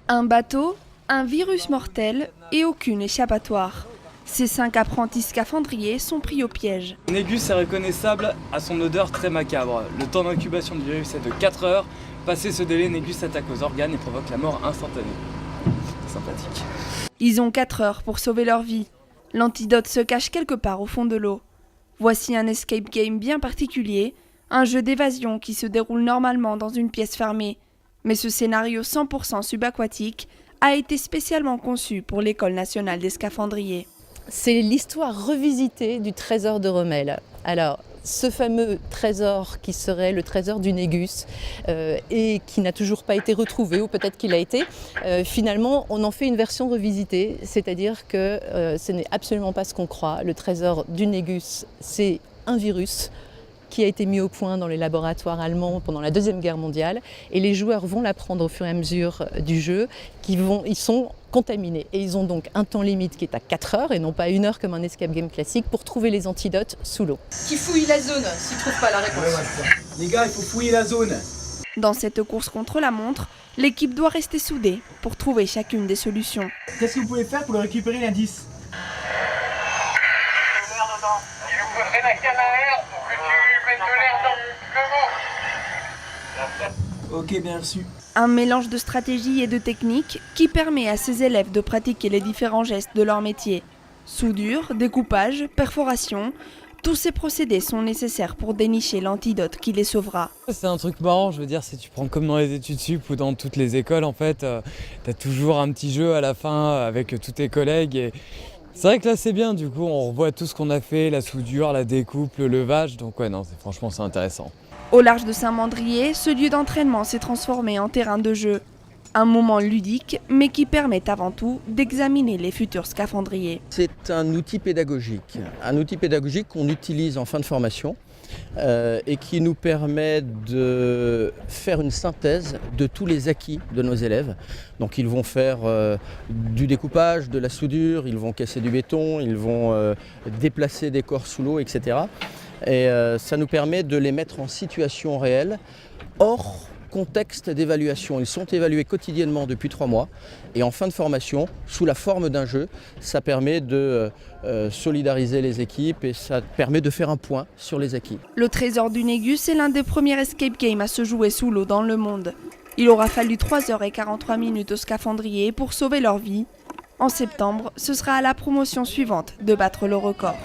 Un bateau, un virus mortel et aucune échappatoire. Ces 5 apprentis scaphandriers sont pris au piège. Négus est reconnaissable à son odeur très macabre. Le temps d'incubation du virus est de 4 heures. Passé ce délai, Négus attaque aux organes et provoque la mort instantanée. C'est sympathique. Ils ont 4 heures pour sauver leur vie. L'antidote se cache quelque part au fond de l'eau. Voici un escape game bien particulier, un jeu d'évasion qui se déroule normalement dans une pièce fermée. Mais ce scénario 100% subaquatique a été spécialement conçu pour l'École nationale des scaphandriers. C'est l'histoire revisitée du trésor de Rommel. Alors, ce fameux trésor qui serait le trésor du Négus et qui n'a toujours pas été retrouvé, ou peut-être qu'il a été, finalement on en fait une version revisitée, c'est-à-dire que ce n'est absolument pas ce qu'on croit. Le trésor du Négus, c'est un virus qui a été mis au point dans les laboratoires allemands pendant la Deuxième Guerre mondiale, et les joueurs vont l'apprendre au fur et à mesure du jeu, ils sont contaminés. Et ils ont donc un temps limite qui est à 4 heures, et non pas 1 heure comme un escape game classique, pour trouver les antidotes sous l'eau. Qui fouille la zone s'il ne trouve pas la réponse. Les gars, il faut fouiller la zone. Dans cette course contre la montre, l'équipe doit rester soudée pour trouver chacune des solutions. Qu'est-ce que vous pouvez faire pour le récupérer l'indice? Il nous faudrait la canne à air pour que tu mettes de l'air dans le Ok, bien reçu. Un mélange de stratégie et de technique qui permet à ces élèves de pratiquer les différents gestes de leur métier. Soudure, découpage, perforation, tous ces procédés sont nécessaires pour dénicher l'antidote qui les sauvera. C'est un truc marrant, je veux dire, si tu prends comme dans les études sup ou dans toutes les écoles, en fait, t'as toujours un petit jeu à la fin avec tous tes collègues. Et c'est vrai que là c'est bien, du coup on revoit tout ce qu'on a fait, la soudure, la découpe, le levage, donc ouais non, franchement c'est intéressant. Au large de Saint-Mandrier, ce lieu d'entraînement s'est transformé en terrain de jeu. Un moment ludique, mais qui permet avant tout d'examiner les futurs scaphandriers. C'est un outil pédagogique qu'on utilise en fin de formation et qui nous permet de faire une synthèse de tous les acquis de nos élèves. Donc ils vont faire du découpage, de la soudure, ils vont casser du béton, ils vont déplacer des corps sous l'eau, etc. Et ça nous permet de les mettre en situation réelle, hors contexte d'évaluation. Ils sont évalués quotidiennement depuis 3 mois et en fin de formation, sous la forme d'un jeu, ça permet de solidariser les équipes et ça permet de faire un point sur les acquis. Le trésor du Négus est l'un des premiers escape games à se jouer sous l'eau dans le monde. Il aura fallu 3h43 aux scaphandriers pour sauver leur vie. En septembre, ce sera à la promotion suivante de battre le record.